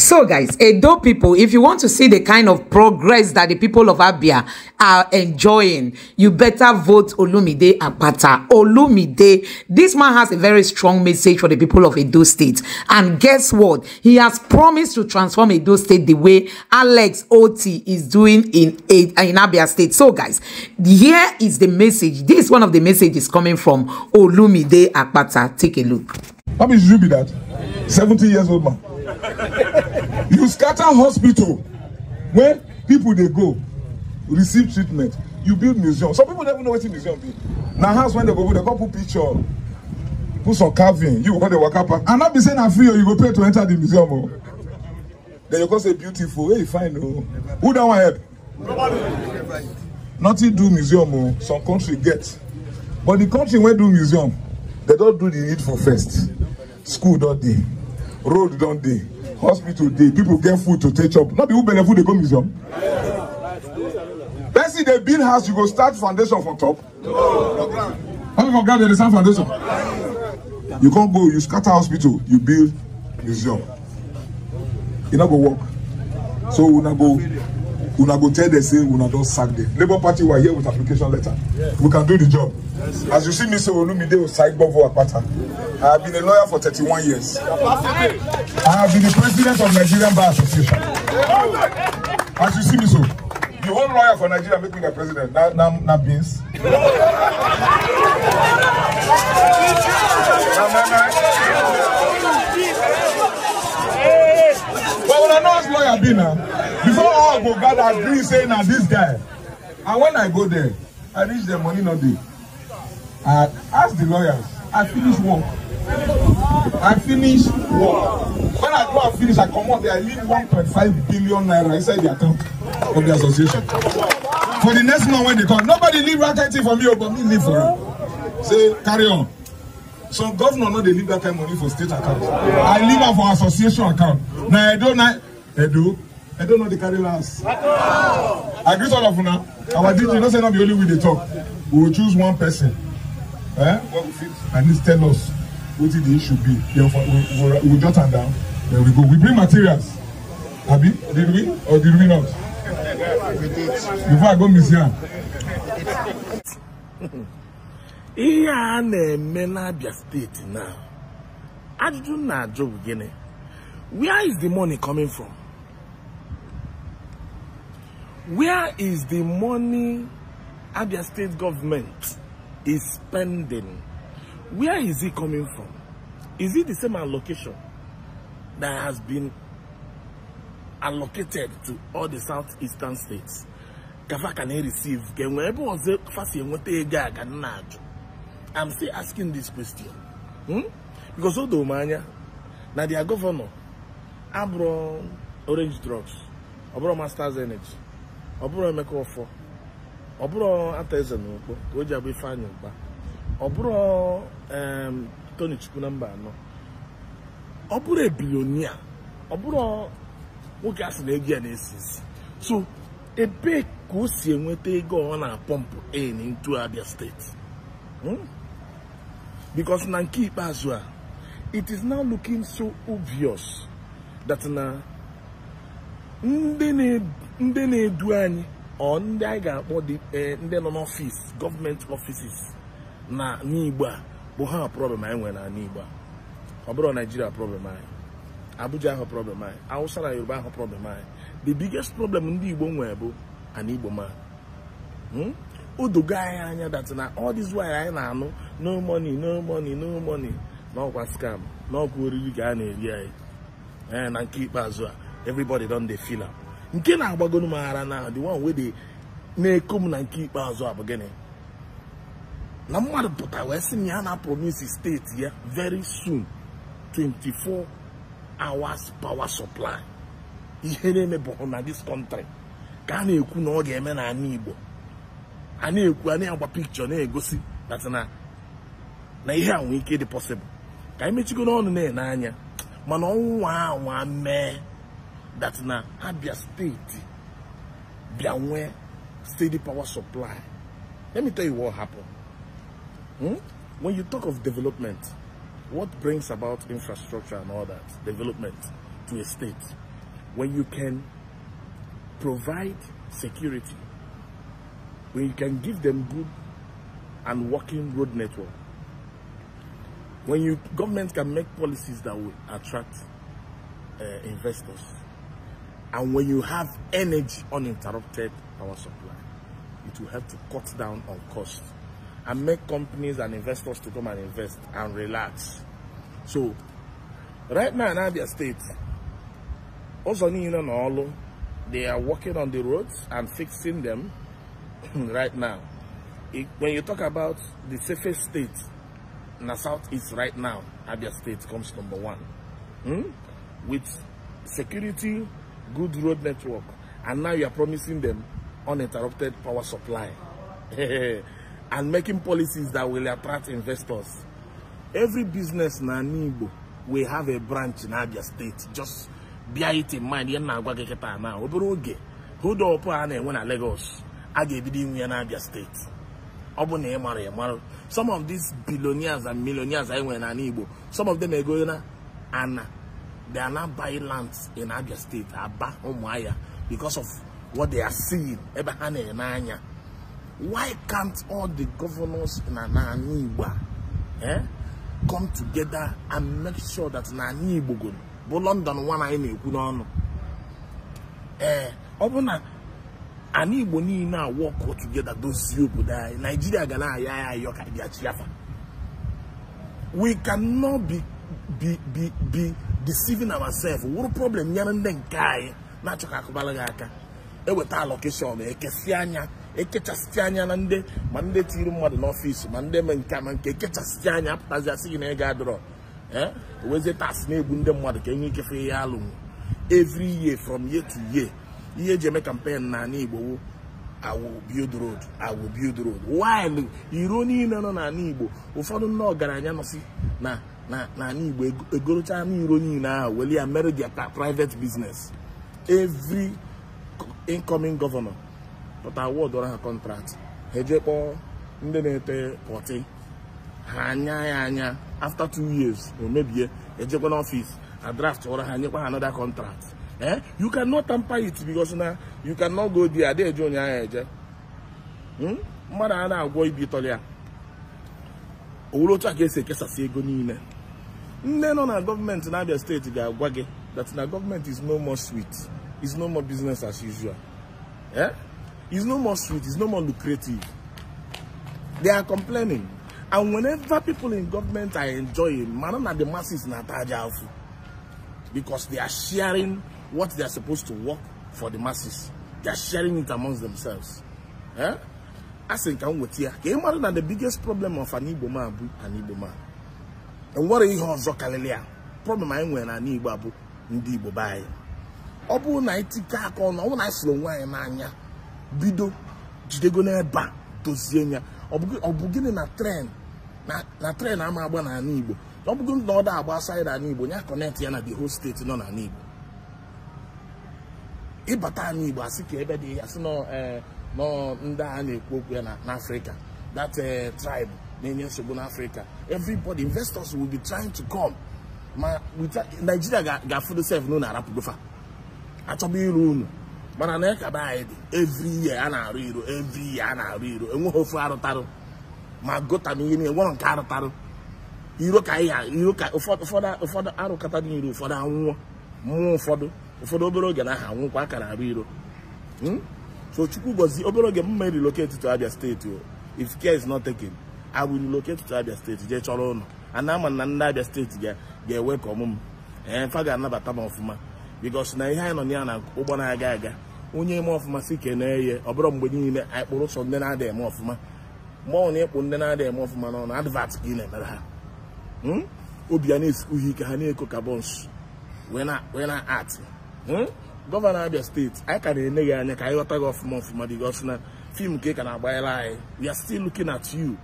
So guys, Edo people, if you want to see the kind of progress that the people of Abia are enjoying, you better vote Olumide Akpata. Olumide, this man has a very strong message for the people of Edo State. And guess what? He has promised to transform Edo State the way Alex Oti is doing in Abia State. So guys, here is the message. This is one of the messages coming from Olumide Akpata. Take a look. How much should you be that? 70 years old man. You scatter hospital where people they go receive treatment. You build museum. Some people don't even know what a museum be. Now house when they go put picture, put some carving. You go the waka park. And not be saying I'm free or you go pay to enter the museum. Oh. Then you go say beautiful. Hey, fine. Oh. Who don't want help? Nobody. Nothing do museum. Oh. Some country get, but the country where do museum, they don't do the needful first. School don't dey, road don't dey, hospital dey, people get food to take up. Not the who benefit they go museum. Let's see they build house, you go start foundation from top. How you forget the same foundation? You can't go, you scatter hospital, you build museum. You not go work. So we not go tell they say we not don't sack them. Labour Party were here with application letter. We can do the job. As you see me say Olumide Akpata. I have been a lawyer for 31 years. I have been the president of Nigerian Bar Association. As you see me so, the whole lawyer for Nigeria make me the president. Now beans. But when I know as lawyer be now, before all go gather agree saying now this guy. And when I go there, I reach the money not there. I ask the lawyers, I finish work. When I go and finish, I come out there, I leave 1.5 billion naira inside the account of the association. For the next month when they come, nobody leave that for me, but me leave for you. Say, carry on. Some governor know they leave that kind of money for state account. I leave it for association account. Now I don't know the carry last. I agree all of you now. Our DJ don't say not the only way they talk. We will choose one person. What we fit and this tell us what the issue be. Then we'll jot them down. Then we go. We bring materials. Abi, did we or did we not? We did. Before I go museum. Iya na Abia State now. I do not joke again. Where is the money coming from? Where is the money Abia State government is spending? Where is it coming from? Is it the same allocation that has been allocated to all the southeastern states? Kafa can receive? I'm still asking this question. Because all the mania, now their governor, Abro Orange Drugs, Abro Masters Energy, Abro Mekofo, Obro Atezano, Ojabe Fanyo, Obro Tony Chukunamba, no. Obro a billionaire, Obro Wokas Negianesis. So a big goosey when they go on a pump into Abia State. Because Nanki Bazwa, it is now looking so obvious that now Ndene Duani or Ndaga or the office, government offices na Niba, but have a problem when I Niba. Abroad Nigeria problem Abuja have a problem outside Yoruba have a problem The biggest problem in the Igbo and Igbo man. Udo guy that now all this while I know no money. No was scam, no good really and I keep as well. Everybody done they feel up. Nke na agbagonu mara now the one where they na come and keep as well beginning. Na mmadụ pụta wee sị na na promise state here very soon 24 hours power supply. Ihe na-emebe na this country. Ka na-ekwu na ọ ga-eme na ana Igbo. Ana ekwu ana agba picture na-egosi that na ihe a nwere ike dị possible. Ka emechigo n'ọnụ na-anya mana ọnwa mee that na Abia State bịa nwee steady power supply. Let me tell you what happened. When you talk of development, what brings about infrastructure and all that development to a state when you can provide security, when you can give them good and working road network, when government can make policies that will attract investors, and when you have energy uninterrupted power supply, it will help to cut down on cost and make companies and investors to come and invest and relax. So right now in Abia State, they are working on the roads and fixing them right now. When you talk about the safest state in the southeast right now, Abia State comes number 1. With security, good road network, and now you are promising them uninterrupted power supply and making policies that will attract investors. Every business na Igbo will have a branch in Abia State. Just bear it in mind. Hold up when Lagos, I gave in Abia State. Some of these billionaires and millionaires I went an Igbo, some of them are going and they are not buying lands in Abia State, because of what they are seeing. Why can't all the governors in Igbo come together and make sure that Igbo go? But London one I know. Igbo need now work together. Those you die. Nigeria gana we cannot be deceiving ourselves. What problem? Then guy. Natural kabalagaka. With allocation, Nande, Monday Tirum Modern Office, Monday Mankaman, Kechastania, as I see in a gadro. Was it as Nebundem Mother Kenny Alum? Every year from year to year, Jeme campaign Nanibo, I will build road, I will build road. While you don't need no Nanibo, who follow no Garanyanosi, na Nibo, a good time you now, will you marry their private business? Every incoming governor. But I award on her contract. Hejepo Ndenete 40. Hanya after 2 years, or maybe a Japan office, a draft or another contract. You cannot tamper it because now you cannot go there. There, Junior. Madana boy Bitolia. Urota gets a Kesa Gonine. Then on our government in Abia State, that the government is no more sweet. It's no more business as usual. It's no more sweet, it's no more lucrative. They are complaining. And whenever people in government are enjoying, man, the masses na tajafu. Because they are sharing what they are supposed to work for the masses. They are sharing it amongst themselves. I think I'm with you. The biggest problem of an Igbo man is an Igbo man. And what is also Kalelia? Problem I when an Igbo abu ndi Igbo buy. Obu na itika kon, obu na slow wine anya. Bido jidego na eba dozienya. Obu gini na train. Na train ama agba na Igbo. Obu gini na oda agba side na Igbo, nya connect ya na the whole state no na Igbo. Ibata na Igbo asike ebe di asino no nda a na-ekwu okwu ya na Africa. That tribe na-enye nsogbu na Africa. Everybody, investors will be trying to come. Nigeria ga food self no na arapugofa. Achọba iru unu. Mana na ka ba every year ana arụ iro, every year ana arụ iro. Enwe ofu arụtarụ. Ma gota mi ni enwe nke arụtarụ. Iro ka ya, iro ka ụfọdụ arụkata dị iro, ụfọdụ anwụọ. Mmụọ ụfọdụ obere oge na ha anwụkwa akara arụ iro. So Chukwu gozi obere oge m relocate to Abia State. If care is not taken, I will relocate to Abia State. Je chọrọ ụnọ. And I'm an Abia State ga welcome m. Fa ga-anabata m ọfụma. Because na ihe anyị nọ ya na ụgbọ na-aga aga. Onye eme ọfụma si ke na-eye, ọ bụrụ mgbe niile anyị kpụrụ ụsọ ndị na-ada eme ọfụma. Mgbe ọ na-ekpu ndị na-ada eme ọfụma n'ọnụ, advert ka ị na-emere ha. Obi ya na-esikwu ike ha na-eko carbons. Wee na art. Governor Abia State, I can enye anya ka anyị ghọta gị ọfụma because na film ka ị ka na-agbanyere anyị. We are still looking at you.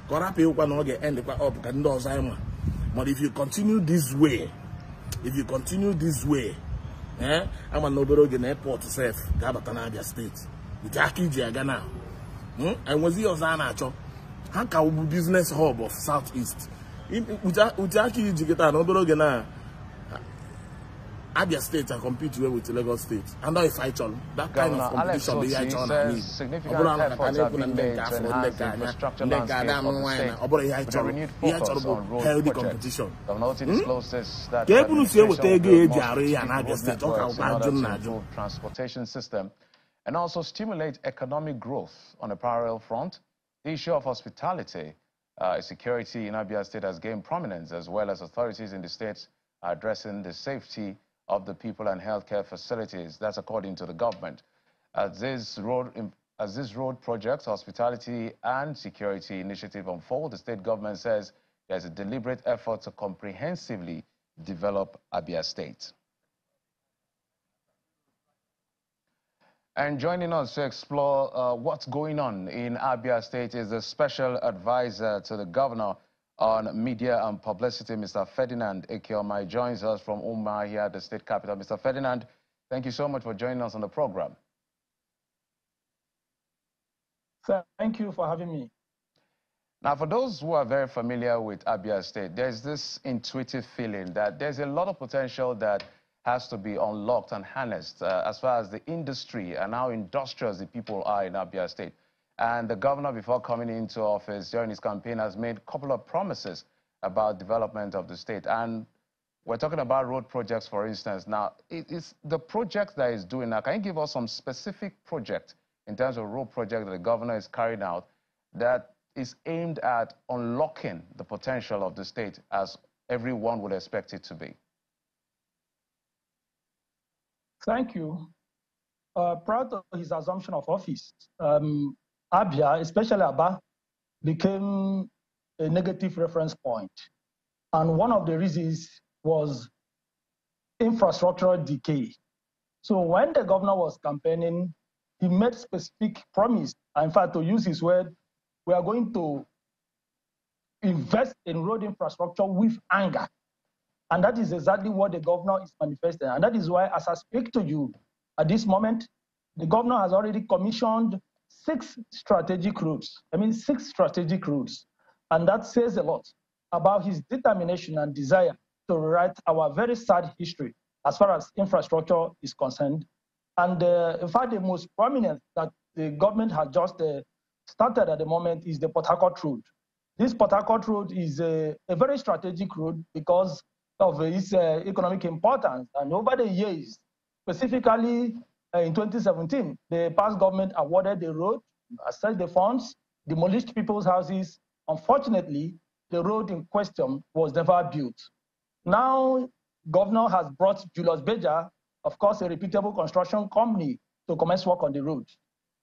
Ka ọ rapụ ịkwa na ọ ga-end kwa up ka ndị ọzọ anyị ma. But if you continue this way, I'm an obere na airport self ga-abata na Abia State. With aka iji aga now. And was ọzọ a na-achọ. Ha ka bụ business hub of Southeast. With aka iji gịta na obere oge na Abia State and compete with Lagos State. And now if I tell that kind of competition, they are need. Significant efforts have been made to enhance the infrastructure landscape of the state with a renewed focus on road projects. Governor Oti disclosed this, that the administration will build more strategic road networks in order to improve transportation system and also stimulate economic growth. On a parallel front, the issue of hospitality, security in Abia State has gained prominence, as well as authorities in the states are addressing the safety of the people and healthcare facilities. That's according to the government. As this road project, hospitality and security initiative unfold, the state government says there's a deliberate effort to comprehensively develop Abia State. And joining us to explore what's going on in Abia State is the special advisor to the governor on media and publicity, Mr. Ferdinand Ekeoma. He joins us from Umuahia, the state capital. Mr. Ferdinand, thank you so much for joining us on the program. Sir, thank you for having me. Now, for those who are very familiar with Abia State, there's this intuitive feeling that there's a lot of potential that has to be unlocked and harnessed as far as the industry and how industrious the people are in Abia State. And the governor, before coming into office during his campaign, has made a couple of promises about development of the state. And we're talking about road projects, for instance. Now, it's the project that he's doing now. Can you give us some specific project in terms of road project that the governor is carrying out that is aimed at unlocking the potential of the state as everyone would expect it to be? Thank you. Prior to his assumption of office, Abia, especially Aba, became a negative reference point. And one of the reasons was infrastructural decay. So when the governor was campaigning, he made specific promise. In fact, to use his word, we are going to invest in road infrastructure with anger. And that is exactly what the governor is manifesting. And that is why, as I speak to you at this moment, the governor has already commissioned 6 strategic routes. 6 strategic routes. And that says a lot about his determination and desire to rewrite our very sad history as far as infrastructure is concerned. And in fact, the most prominent that the government has just started at the moment is the Port Harcourt route. This Port Harcourt route is a very strategic route because of its economic importance. And over the years, specifically in 2017, the past government awarded the road, assessed the funds, demolished people's houses. Unfortunately, the road in question was never built. Now, governor has brought Julius Beja, of course, a reputable construction company, to commence work on the road.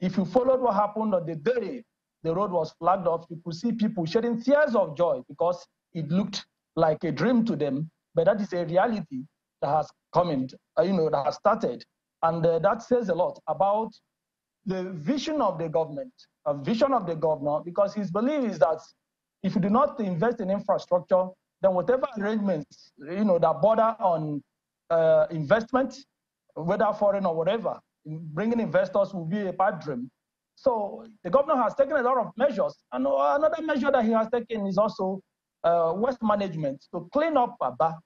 If you followed what happened on the day the road was flagged off, you could see people shedding tears of joy because it looked like a dream to them. But that is a reality that has come in, that has started. And that says a lot about the vision of the government, a vision of the governor, because his belief is that if you do not invest in infrastructure, then whatever arrangements, that border on investment, whether foreign or whatever, bringing investors will be a pipe dream. So the governor has taken a lot of measures. And another measure that he has taken is also waste management to clean up Aba.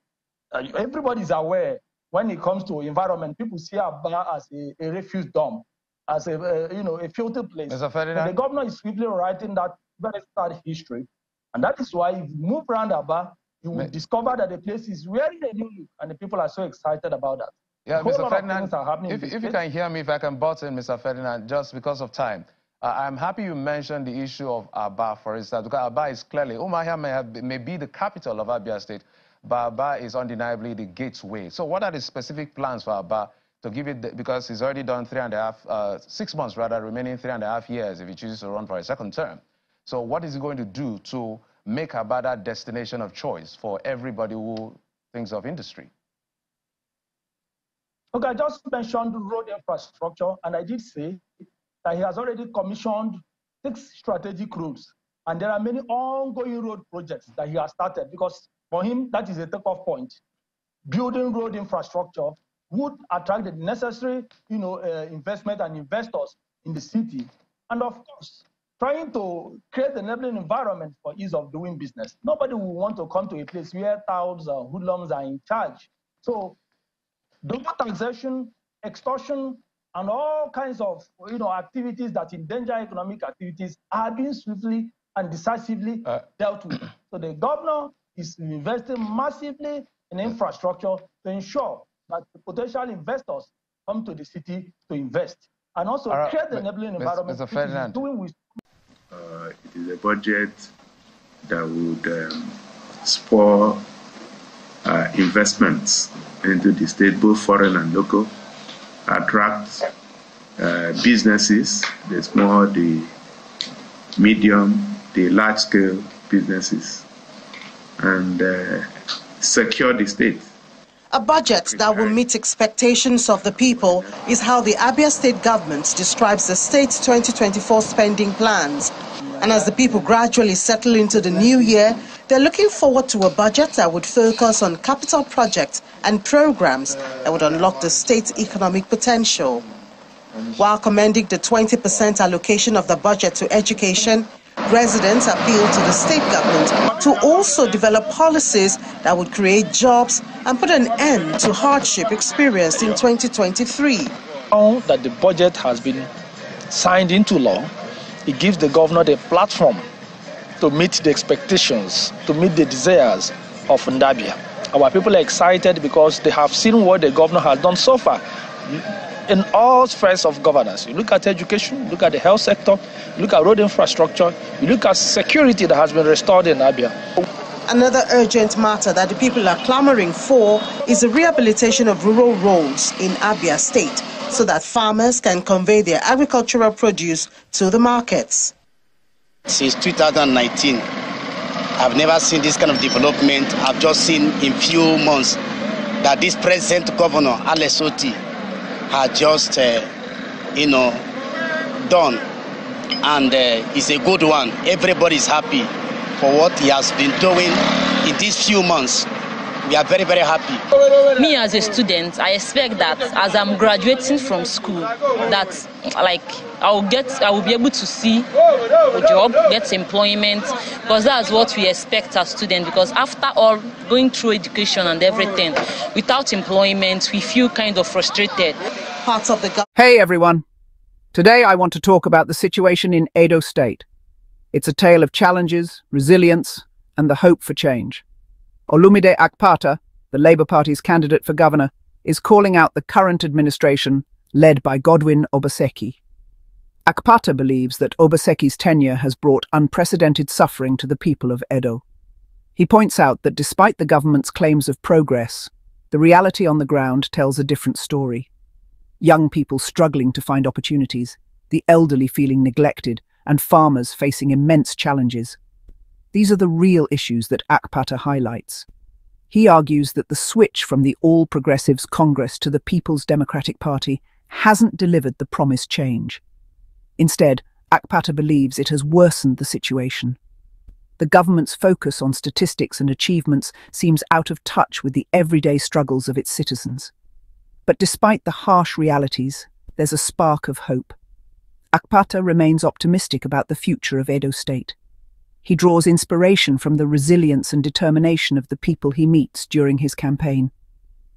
Everybody is aware when it comes to environment, people see Aba as a refuse dump, as a filthy place. The governor is swiftly writing that very sad history. And that is why if you move around Aba, you will discover that the place is wearing a new look, and the people are so excited about that. Yeah, Mr. Ferdinand, if you can hear me, if I can butt in, Mr. Ferdinand, just because of time. I'm happy you mentioned the issue of Aba, for instance, because Aba is clearly, Umuahia may be the capital of Abia State, but Aba is undeniably the gateway. So what are the specific plans for Aba to give it, because he's already done 6 months rather, remaining 3.5 years if he chooses to run for a second term. So what is he going to do to make Aba that destination of choice for everybody who thinks of industry? Okay, I just mentioned road infrastructure, and I did say that he has already commissioned 6 strategic roads. And there are many ongoing road projects that he has started, because for him, that is a takeoff point. Building road infrastructure would attract the necessary investment and investors in the city. And of course, trying to create an enabling environment for ease of doing business. Nobody will want to come to a place where touts or hoodlums are in charge. So double taxation, extortion, and all kinds of activities that endanger economic activities are being swiftly and decisively dealt with. So the governor is investing massively in infrastructure to ensure that the potential investors come to the city to invest and also create the enabling environment. Which is doing with it is a budget that would spur investments into the state, both foreign and local, attract businesses, the small, the medium, the large-scale businesses, and secure the state. A budget that will meet expectations of the people is how the Abia State government describes the state's 2024 spending plans. And as the people gradually settle into the new year, they're looking forward to a budget that would focus on capital projects and programs that would unlock the state's economic potential. While commending the 20% allocation of the budget to education, residents appeal to the state government to also develop policies that would create jobs and put an end to hardship experienced in 2023. Now that the budget has been signed into law, it gives the governor the platform to meet the expectations, to meet the desires of Ndabia. Our people are excited because they have seen what the governor has done so far in all spheres of governance. You look at education, you look at the health sector, you look at road infrastructure, you look at security that has been restored in Abia. Another urgent matter that the people are clamoring for is the rehabilitation of rural roads in Abia State so that farmers can convey their agricultural produce to the markets. Since 2019, I've never seen this kind of development. I've just seen in few months that this present governor, Alex Oti, had just, done. And it's a good one. Everybody is happy for what he has been doing in these few months. We are very, very happy. Me as a student, I expect that as I'm graduating from school, that I will be able to see a job, get employment, because that's what we expect as students. Because after all, going through education and everything, without employment, we feel kind of frustrated. Hey everyone. Today I want to talk about the situation in Edo State. It's a tale of challenges, resilience, and the hope for change. Olumide Akpata, the Labour Party's candidate for governor, is calling out the current administration led by Godwin Obaseki. Akpata believes that Obaseki's tenure has brought unprecedented suffering to the people of Edo. He points out that despite the government's claims of progress, the reality on the ground tells a different story. Young people struggling to find opportunities, the elderly feeling neglected, and farmers facing immense challenges. These are the real issues that Akpata highlights. He argues that the switch from the All Progressives Congress to the People's Democratic Party hasn't delivered the promised change. Instead, Akpata believes it has worsened the situation. The government's focus on statistics and achievements seems out of touch with the everyday struggles of its citizens. But despite the harsh realities, there's a spark of hope. Akpata remains optimistic about the future of Edo State. He draws inspiration from the resilience and determination of the people he meets during his campaign.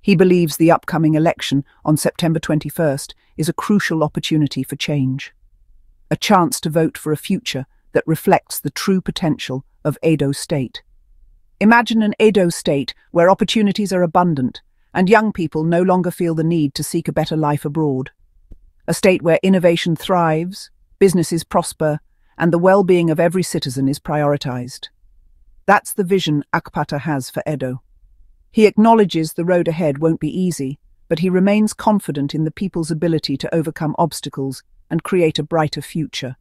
He believes the upcoming election on September 21st is a crucial opportunity for change. A chance to vote for a future that reflects the true potential of Edo State. Imagine an Edo State where opportunities are abundant and young people no longer feel the need to seek a better life abroad. A state where innovation thrives, businesses prosper, and the well-being of every citizen is prioritized. That's the vision Akpata has for Edo. He acknowledges the road ahead won't be easy, but he remains confident in the people's ability to overcome obstacles and create a brighter future.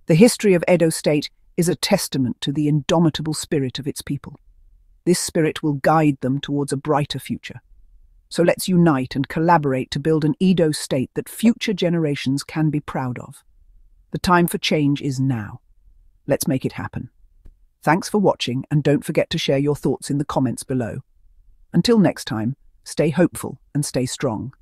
The history of Edo State is a testament to the indomitable spirit of its people. This spirit will guide them towards a brighter future. So let's unite and collaborate to build an Edo State that future generations can be proud of. The time for change is now. Let's make it happen. Thanks for watching, and don't forget to share your thoughts in the comments below. Until next time, stay hopeful and stay strong.